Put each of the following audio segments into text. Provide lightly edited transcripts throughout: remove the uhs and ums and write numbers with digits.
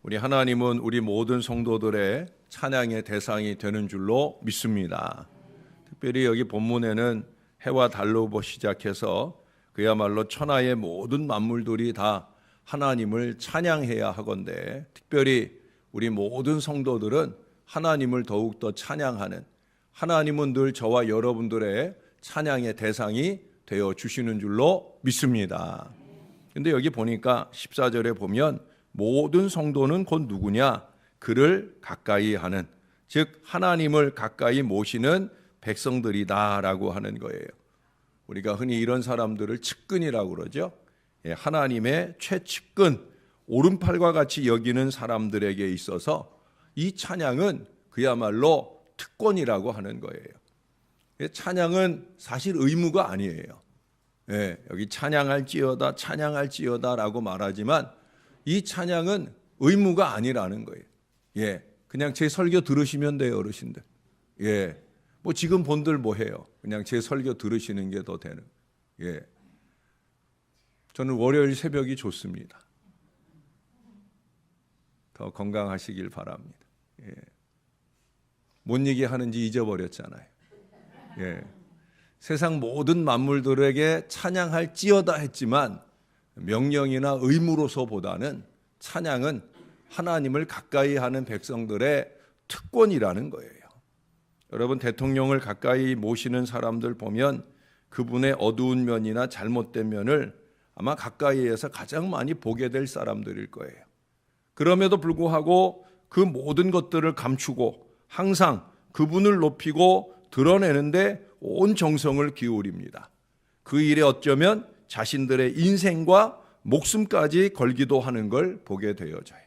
우리 하나님은 우리 모든 성도들의 찬양의 대상이 되는 줄로 믿습니다. 특별히 여기 본문에는 해와 달로부터 시작해서 그야말로 천하의 모든 만물들이 다 하나님을 찬양해야 하건대, 특별히 우리 모든 성도들은 하나님을 더욱더 찬양하는, 하나님은 늘 저와 여러분들의 찬양의 대상이 되어 주시는 줄로 믿습니다. 근데 여기 보니까 14절에 보면 모든 성도는 곧 누구냐? 그를 가까이 하는, 즉 하나님을 가까이 모시는 백성들이다라고 하는 거예요. 우리가 흔히 이런 사람들을 측근이라고 그러죠. 하나님의 최측근, 오른팔과 같이 여기는 사람들에게 있어서 이 찬양은 그야말로 특권이라고 하는 거예요. 찬양은 사실 의무가 아니에요. 여기 찬양할지어다 찬양할지어다라고 말하지만 이 찬양은 의무가 아니라는 거예요. 그냥 제 설교 들으시면 돼요, 어르신들. 뭐 지금 본들 뭐 해요? 그냥 제 설교 들으시는 게 더 되는. 저는 월요일 새벽이 좋습니다. 더 건강하시길 바랍니다. 뭔 얘기 하는지 잊어버렸잖아요. 세상 모든 만물들에게 찬양할지어다 했지만 명령이나 의무로서보다는 찬양은 하나님을 가까이 하는 백성들의 특권이라는 거예요. 여러분, 대통령을 가까이 모시는 사람들 보면 그분의 어두운 면이나 잘못된 면을 아마 가까이에서 가장 많이 보게 될 사람들일 거예요. 그럼에도 불구하고 그 모든 것들을 감추고 항상 그분을 높이고 드러내는데 온 정성을 기울입니다. 그 일에 어쩌면 자신들의 인생과 목숨까지 걸기도 하는 걸 보게 되어져요.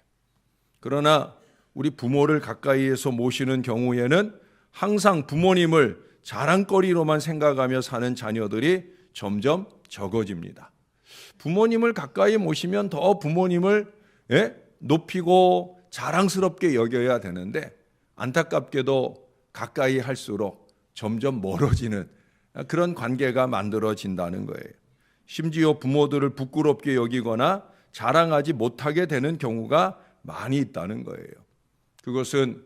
그러나 우리 부모를 가까이에서 모시는 경우에는 항상 부모님을 자랑거리로만 생각하며 사는 자녀들이 점점 적어집니다. 부모님을 가까이 모시면 더 부모님을 높이고 자랑스럽게 여겨야 되는데 안타깝게도 가까이 할수록 점점 멀어지는 그런 관계가 만들어진다는 거예요. 심지어 부모들을 부끄럽게 여기거나 자랑하지 못하게 되는 경우가 많이 있다는 거예요. 그것은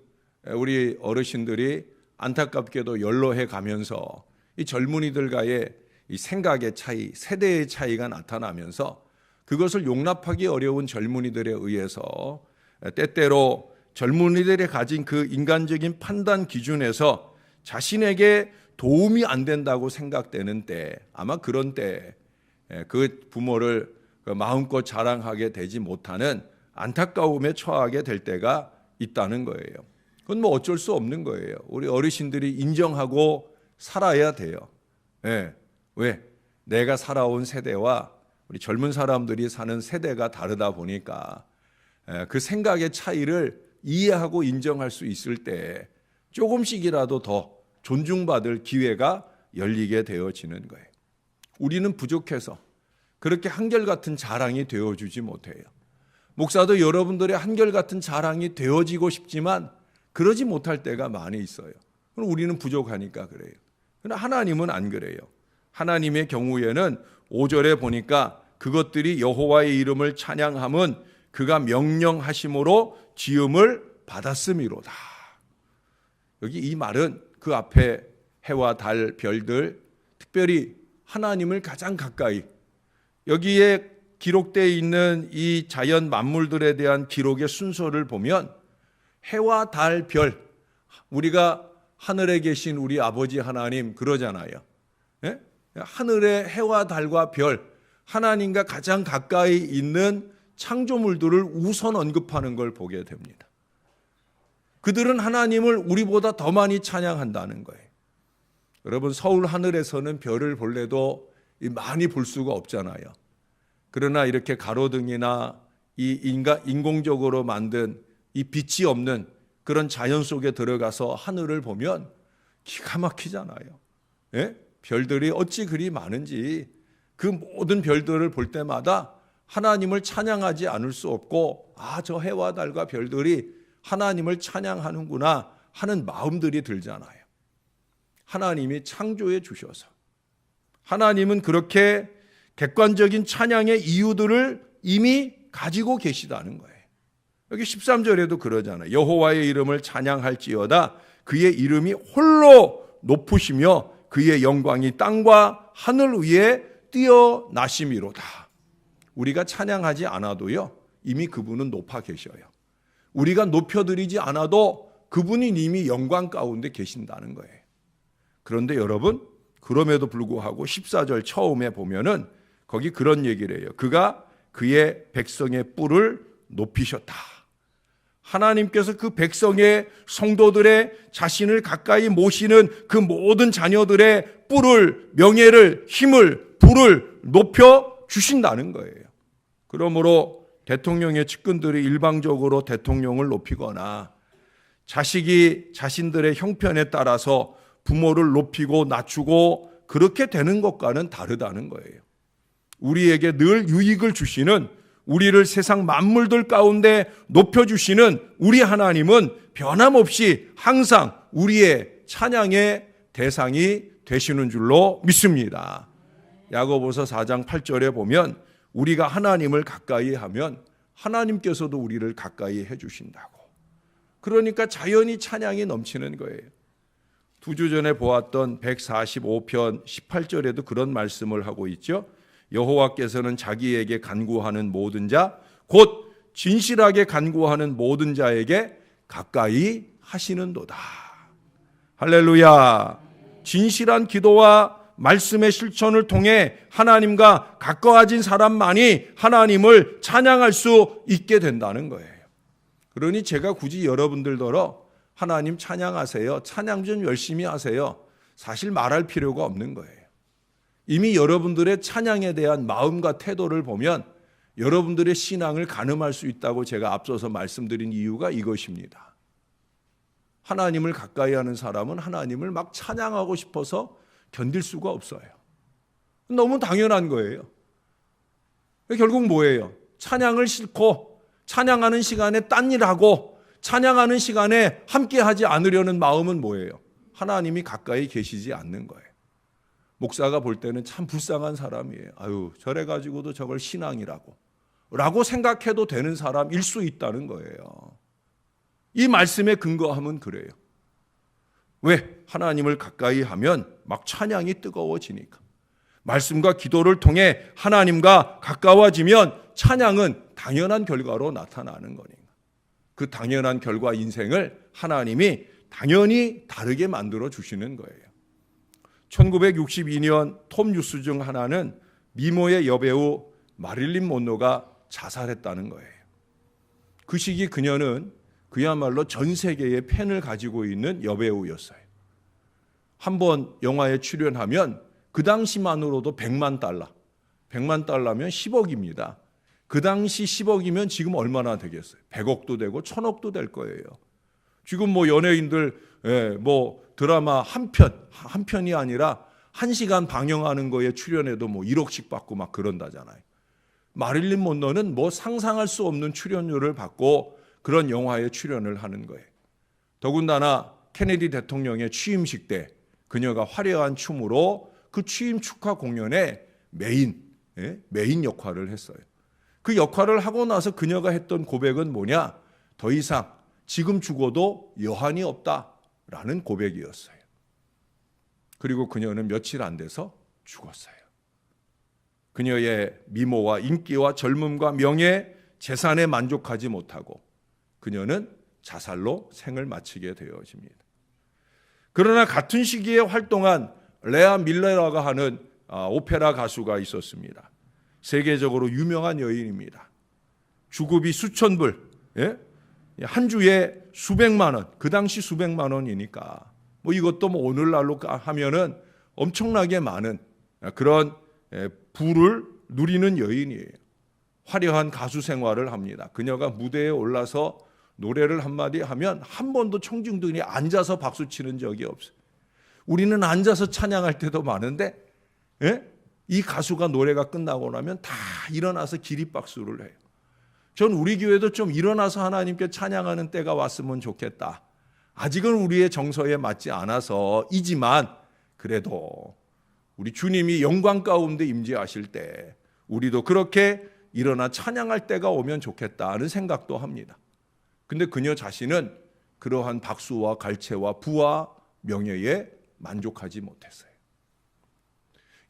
우리 어르신들이 안타깝게도 연로해 가면서 이 젊은이들과의 이 생각의 차이, 세대의 차이가 나타나면서 그것을 용납하기 어려운 젊은이들에 의해서 때때로 젊은이들이 가진 그 인간적인 판단 기준에서 자신에게 도움이 안 된다고 생각되는 때, 아마 그런 때 그 부모를 마음껏 자랑하게 되지 못하는 안타까움에 처하게 될 때가 있다는 거예요. 그건 뭐 어쩔 수 없는 거예요. 우리 어르신들이 인정하고 살아야 돼요. 왜? 내가 살아온 세대와 우리 젊은 사람들이 사는 세대가 다르다 보니까 그 생각의 차이를 이해하고 인정할 수 있을 때 조금씩이라도 더 존중받을 기회가 열리게 되어지는 거예요. 우리는 부족해서 그렇게 한결같은 자랑이 되어주지 못해요. 목사도 여러분들의 한결같은 자랑이 되어지고 싶지만 그러지 못할 때가 많이 있어요. 그럼 우리는 부족하니까 그래요. 그러나 하나님은 안 그래요. 하나님의 경우에는 5절에 보니까 그것들이 여호와의 이름을 찬양함은 그가 명령하심으로 지음을 받았음이로다. 여기 이 말은 그 앞에 해와 달, 별들, 특별히 하나님을 가장 가까이, 여기에 기록되어 있는 이 자연 만물들에 대한 기록의 순서를 보면 해와 달, 별, 우리가 하늘에 계신 우리 아버지 하나님 그러잖아요. 하늘의 해와 달과 별, 하나님과 가장 가까이 있는 창조물들을 우선 언급하는 걸 보게 됩니다. 그들은 하나님을 우리보다 더 많이 찬양한다는 거예요. 여러분, 서울 하늘에서는 별을 볼래도 많이 볼 수가 없잖아요. 그러나 이렇게 가로등이나 이 인공적으로 만든 이 빛이 없는 그런 자연 속에 들어가서 하늘을 보면 기가 막히잖아요. 별들이 어찌 그리 많은지 그 모든 별들을 볼 때마다 하나님을 찬양하지 않을 수 없고, 저 해와 달과 별들이 하나님을 찬양하는구나 하는 마음들이 들잖아요. 하나님이 창조해 주셔서 하나님은 그렇게 객관적인 찬양의 이유들을 이미 가지고 계시다는 거예요. 여기 13절에도 그러잖아요. 여호와의 이름을 찬양할지어다. 그의 이름이 홀로 높으시며 그의 영광이 땅과 하늘 위에 뛰어나심이로다. 우리가 찬양하지 않아도요, 이미 그분은 높아 계셔요. 우리가 높여드리지 않아도 그분이 이미 영광 가운데 계신다는 거예요. 그런데 여러분, 그럼에도 불구하고 14절 처음에 보면은 거기 그런 얘기를 해요. 그가 그의 백성의 뿔을 높이셨다. 하나님께서 그 백성의 성도들의 자신을 가까이 모시는 그 모든 자녀들의 뿔을, 명예를, 힘을, 부를 높여 주신다는 거예요. 그러므로 대통령의 측근들이 일방적으로 대통령을 높이거나 자식이 자신들의 형편에 따라서 부모를 높이고 낮추고 그렇게 되는 것과는 다르다는 거예요. 우리에게 늘 유익을 주시는, 우리를 세상 만물들 가운데 높여주시는 우리 하나님은 변함없이 항상 우리의 찬양의 대상이 되시는 줄로 믿습니다. 야고보서 4장 8절에 보면 우리가 하나님을 가까이 하면 하나님께서도 우리를 가까이 해주신다고. 그러니까 자연히 찬양이 넘치는 거예요. 2주 전에 보았던 145편 18절에도 그런 말씀을 하고 있죠. 여호와께서는 자기에게 간구하는 모든 자, 곧 진실하게 간구하는 모든 자에게 가까이 하시는도다. 할렐루야. 진실한 기도와 말씀의 실천을 통해 하나님과 가까워진 사람만이 하나님을 찬양할 수 있게 된다는 거예요. 그러니 제가 굳이 여러분들더러 하나님 찬양하세요, 찬양 좀 열심히 하세요, 사실 말할 필요가 없는 거예요. 이미 여러분들의 찬양에 대한 마음과 태도를 보면 여러분들의 신앙을 가늠할 수 있다고 제가 앞서서 말씀드린 이유가 이것입니다. 하나님을 가까이 하는 사람은 하나님을 막 찬양하고 싶어서 견딜 수가 없어요. 너무 당연한 거예요. 결국 뭐예요? 찬양을 싫고 찬양하는 시간에 딴 일하고 찬양하는 시간에 함께하지 않으려는 마음은 뭐예요? 하나님이 가까이 계시지 않는 거예요. 목사가 볼 때는 참 불쌍한 사람이에요. 아유, 저래가지고도 저걸 신앙이라고 라고 생각해도 되는 사람일 수 있다는 거예요. 이 말씀의 근거함은 그래요. 왜? 하나님을 가까이 하면 막 찬양이 뜨거워지니까. 말씀과 기도를 통해 하나님과 가까워지면 찬양은 당연한 결과로 나타나는 거니까. 그 당연한 결과 인생을 하나님이 당연히 다르게 만들어 주시는 거예요. 1962년 톱 뉴스 중 하나는 미모의 여배우 마릴린 monroe가 자살했다는 거예요. 그 시기 그녀는 그야말로 전 세계의 팬을 가지고 있는 여배우였어요. 한번 영화에 출연하면 그 당시만으로도 100만 달러, 100만 달러면 10억입니다. 그 당시 10억이면 지금 얼마나 되겠어요? 100억도 되고 1000억도 될 거예요. 지금 뭐 연예인들 뭐 드라마 한 편이 아니라 1시간 방영하는 거에 출연해도 뭐 1억씩 받고 막 그런다잖아요. 마릴린 monroe는 뭐 상상할 수 없는 출연료를 받고 그런 영화에 출연을 하는 거예요. 더군다나 케네디 대통령의 취임식 때 그녀가 화려한 춤으로 그 취임 축하 공연의 메인 역할을 했어요. 그 역할을 하고 나서 그녀가 했던 고백은 뭐냐? 더 이상 지금 죽어도 여한이 없다라는 고백이었어요. 그리고 그녀는 며칠 안 돼서 죽었어요. 그녀의 미모와 인기와 젊음과 명예, 재산에 만족하지 못하고 그녀는 자살로 생을 마치게 되어집니다. 그러나 같은 시기에 활동한 레아 밀레라가 하는 오페라 가수가 있었습니다. 세계적으로 유명한 여인입니다. 주급이 수천 불, 한 주에 수백만 원, 그 당시 수백만 원이니까 뭐 이것도 뭐 오늘날로 하면은 엄청나게 많은 그런 부를 누리는 여인이에요. 화려한 가수 생활을 합니다. 그녀가 무대에 올라서 노래를 한마디 하면 한 번도 청중들이 앉아서 박수 치는 적이 없어요. 우리는 앉아서 찬양할 때도 많은데 이 가수가 노래가 끝나고 나면 다 일어나서 기립박수를 해요. 전 우리 교회도 좀 일어나서 하나님께 찬양하는 때가 왔으면 좋겠다. 아직은 우리의 정서에 맞지 않아서이지만 그래도 우리 주님이 영광 가운데 임재하실 때 우리도 그렇게 일어나 찬양할 때가 오면 좋겠다는 생각도 합니다. 근데 그녀 자신은 그러한 박수와 갈채와 부와 명예에 만족하지 못했어요.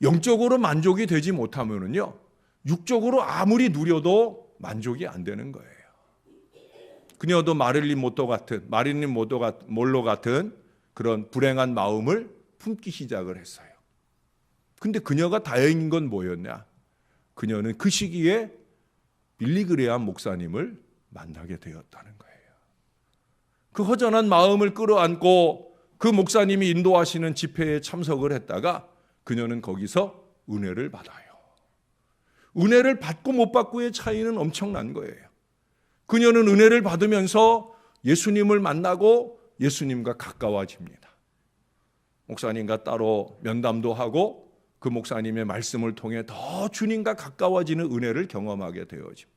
영적으로 만족이 되지 못하면은요, 육적으로 아무리 누려도 만족이 안 되는 거예요. 그녀도 마릴린 몬로 같은 그런 불행한 마음을 품기 시작을 했어요. 근데 그녀가 다행인 건 뭐였냐? 그녀는 그 시기에 빌리 그레이엄 목사님을 만나게 되었다는 거예요. 그 허전한 마음을 끌어안고 그 목사님이 인도하시는 집회에 참석을 했다가 그녀는 거기서 은혜를 받아요. 은혜를 받고 못 받고의 차이는 엄청난 거예요. 그녀는 은혜를 받으면서 예수님을 만나고 예수님과 가까워집니다. 목사님과 따로 면담도 하고 그 목사님의 말씀을 통해 더 주님과 가까워지는 은혜를 경험하게 되어집니다.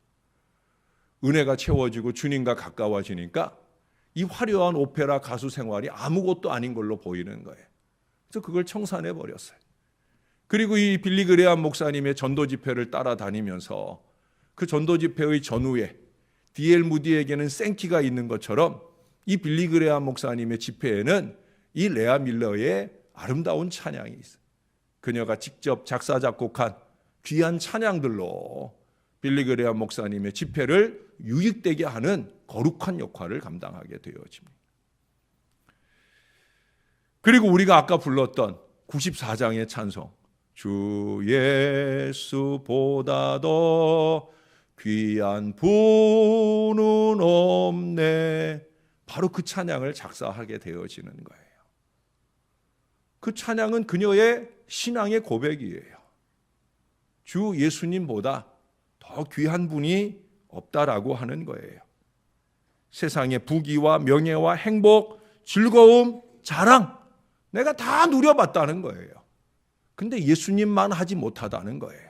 은혜가 채워지고 주님과 가까워지니까 이 화려한 오페라 가수 생활이 아무것도 아닌 걸로 보이는 거예요. 그래서 그걸 청산해 버렸어요. 그리고 이 빌리 그레이엄 목사님의 전도 집회를 따라다니면서 그 전도 집회의 전후에 D.L. 무디에게는 생기가 있는 것처럼 이 빌리 그레이엄 목사님의 집회에는 이 레아 밀러의 아름다운 찬양이 있어요. 그녀가 직접 작사 작곡한 귀한 찬양들로 빌리 그레이엄 목사님의 집회를 유익되게 하는 거룩한 역할을 감당하게 되어집니다. 그리고 우리가 아까 불렀던 94장의 찬송, 주 예수보다 더 귀한 분은 없네, 바로 그 찬양을 작사하게 되어지는 거예요. 그 찬양은 그녀의 신앙의 고백이에요. 주 예수님보다 더 귀한 분이 없다라고 하는 거예요. 세상의 부귀와 명예와 행복, 즐거움, 자랑, 내가 다 누려봤다는 거예요. 근데 예수님만 하지 못하다는 거예요.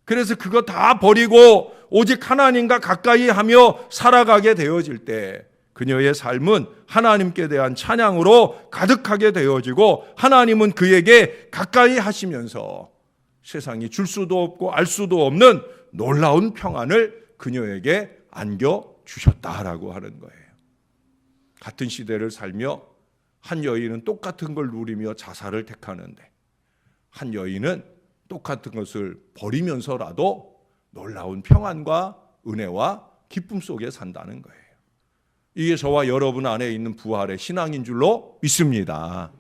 그래서 그거 다 버리고 오직 하나님과 가까이 하며 살아가게 되어질 때 그녀의 삶은 하나님께 대한 찬양으로 가득하게 되어지고 하나님은 그에게 가까이 하시면서 세상이 줄 수도 없고 알 수도 없는 놀라운 평안을 그녀에게 안겨주셨다라고 하는 거예요. 같은 시대를 살며 한 여인은 똑같은 걸 누리며 자살을 택하는데 한 여인은 똑같은 것을 버리면서라도 놀라운 평안과 은혜와 기쁨 속에 산다는 거예요. 이게 저와 여러분 안에 있는 부활의 신앙인 줄로 믿습니다.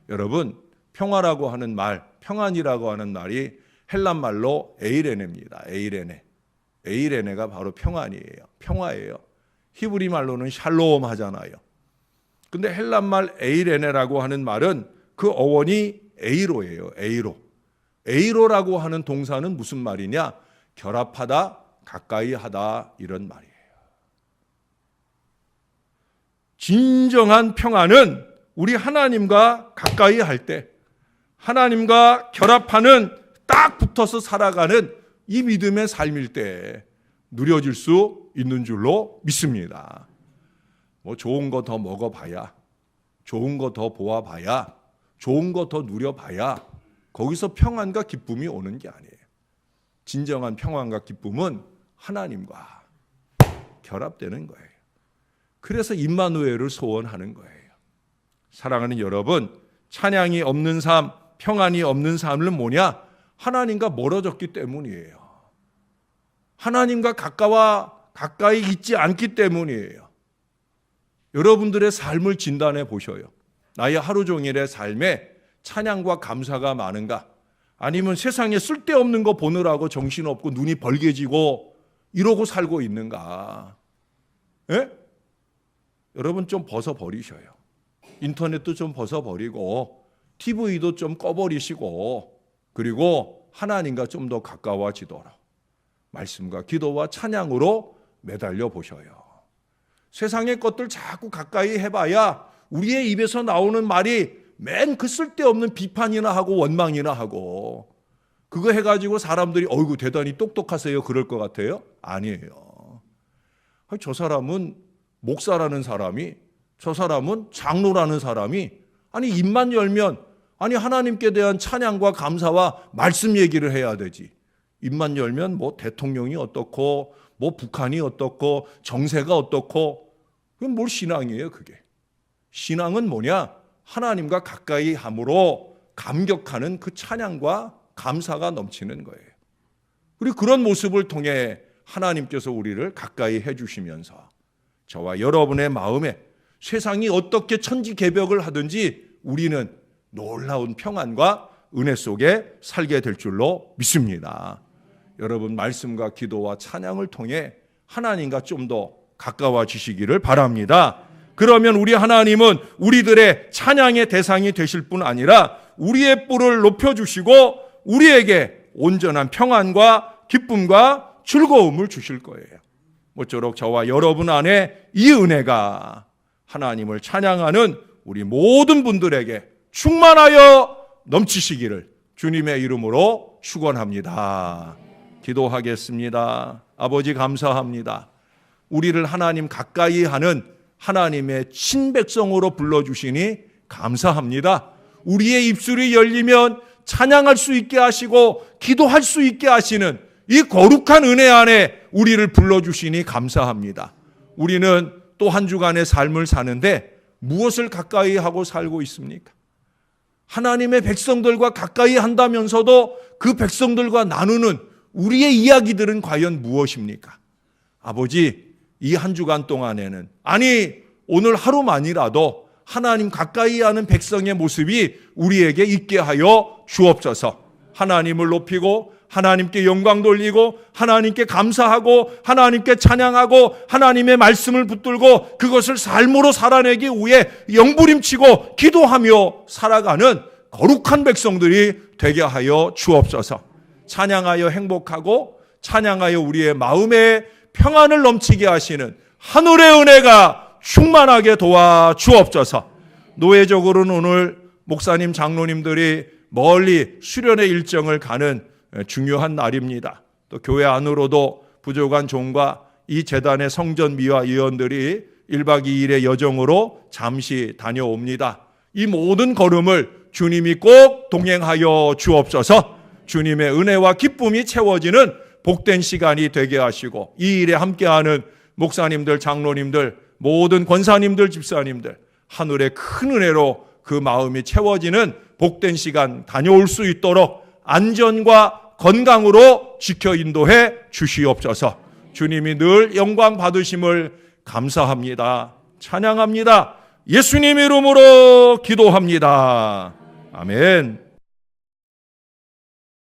여러분, 평화라고 하는 말, 평안이라고 하는 말이 헬란 말로 에이레네입니다. 에이레네가 바로 평안이에요. 평화예요. 히브리 말로는 샬롬 하잖아요. 근데 헬란 말 에이레네라고 하는 말은 그 어원이 에이로예요. 에이로라고 하는 동사는 무슨 말이냐? 결합하다, 가까이 하다, 이런 말이에요. 진정한 평안은 우리 하나님과 가까이 할 때, 하나님과 결합하는, 딱 붙어서 살아가는 이 믿음의 삶일 때 누려질 수 있는 줄로 믿습니다. 뭐 좋은 거 더 먹어봐야, 좋은 거 더 보아봐야, 좋은 거 더 누려봐야 거기서 평안과 기쁨이 오는 게 아니에요. 진정한 평안과 기쁨은 하나님과 결합되는 거예요. 그래서 임마누엘을 소원하는 거예요. 사랑하는 여러분, 찬양이 없는 삶, 평안이 없는 삶은 뭐냐? 하나님과 멀어졌기 때문이에요. 하나님과 가까이 있지 않기 때문이에요. 여러분들의 삶을 진단해 보셔요. 나의 하루 종일의 삶에 찬양과 감사가 많은가? 아니면 세상에 쓸데없는 거 보느라고 정신없고 눈이 벌개지고 이러고 살고 있는가? 예? 여러분 좀 벗어버리셔요. 인터넷도 좀 벗어버리고 TV도 좀 꺼버리시고 그리고 하나님과 좀 더 가까워지도록 말씀과 기도와 찬양으로 매달려 보셔요. 세상의 것들 자꾸 가까이 해봐야 우리의 입에서 나오는 말이 맨 그 쓸데없는 비판이나 하고 원망이나 하고 그거 해가지고 사람들이 어이구 대단히 똑똑하세요 그럴 것 같아요? 아니에요. 저 사람은 목사라는 사람이, 저 사람은 장로라는 사람이 아니 입만 열면 아니 하나님께 대한 찬양과 감사와 말씀 얘기를 해야 되지. 입만 열면 뭐 대통령이 어떻고 뭐 북한이 어떻고 정세가 어떻고 그럼 뭘 신앙이에요, 그게? 신앙은 뭐냐? 하나님과 가까이 함으로 감격하는 그 찬양과 감사가 넘치는 거예요. 그리고 그런 모습을 통해 하나님께서 우리를 가까이 해주시면서 저와 여러분의 마음에 세상이 어떻게 천지개벽을 하든지 우리는 놀라운 평안과 은혜 속에 살게 될 줄로 믿습니다. 여러분, 말씀과 기도와 찬양을 통해 하나님과 좀 더 가까워지시기를 바랍니다. 그러면 우리 하나님은 우리들의 찬양의 대상이 되실 뿐 아니라 우리의 뿔을 높여주시고 우리에게 온전한 평안과 기쁨과 즐거움을 주실 거예요. 모쪼록 저와 여러분 안에 이 은혜가 하나님을 찬양하는 우리 모든 분들에게 충만하여 넘치시기를 주님의 이름으로 축원합니다. 기도하겠습니다. 아버지, 감사합니다. 우리를 하나님 가까이 하는 하나님의 친백성으로 불러주시니 감사합니다. 우리의 입술이 열리면 찬양할 수 있게 하시고 기도할 수 있게 하시는 이 거룩한 은혜 안에 우리를 불러주시니 감사합니다. 우리는 또 한 주간의 삶을 사는데 무엇을 가까이 하고 살고 있습니까? 하나님의 백성들과 가까이 한다면서도 그 백성들과 나누는 우리의 이야기들은 과연 무엇입니까? 아버지, 이 한 주간 동안에는, 아니 오늘 하루만이라도 하나님 가까이 하는 백성의 모습이 우리에게 있게 하여 주옵소서. 하나님을 높이고 하나님께 영광 돌리고 하나님께 감사하고 하나님께 찬양하고 하나님의 말씀을 붙들고 그것을 삶으로 살아내기 위해 영부림치고 기도하며 살아가는 거룩한 백성들이 되게 하여 주옵소서. 찬양하여 행복하고 찬양하여 우리의 마음에 평안을 넘치게 하시는 하늘의 은혜가 충만하게 도와 주옵소서. 노예적으로는 오늘 목사님, 장로님들이 멀리 수련의 일정을 가는 중요한 날입니다. 또 교회 안으로도 부족한 종과 이 재단의 성전미화 위원들이 1박 2일의 여정으로 잠시 다녀옵니다. 이 모든 걸음을 주님이 꼭 동행하여 주옵소서. 주님의 은혜와 기쁨이 채워지는 복된 시간이 되게 하시고 이 일에 함께하는 목사님들, 장로님들, 모든 권사님들, 집사님들 하늘의 큰 은혜로 그 마음이 채워지는 복된 시간 다녀올 수 있도록 안전과 건강으로 지켜 인도해 주시옵소서. 주님이 늘 영광 받으심을 감사합니다. 찬양합니다. 예수님 이름으로 기도합니다. 아멘.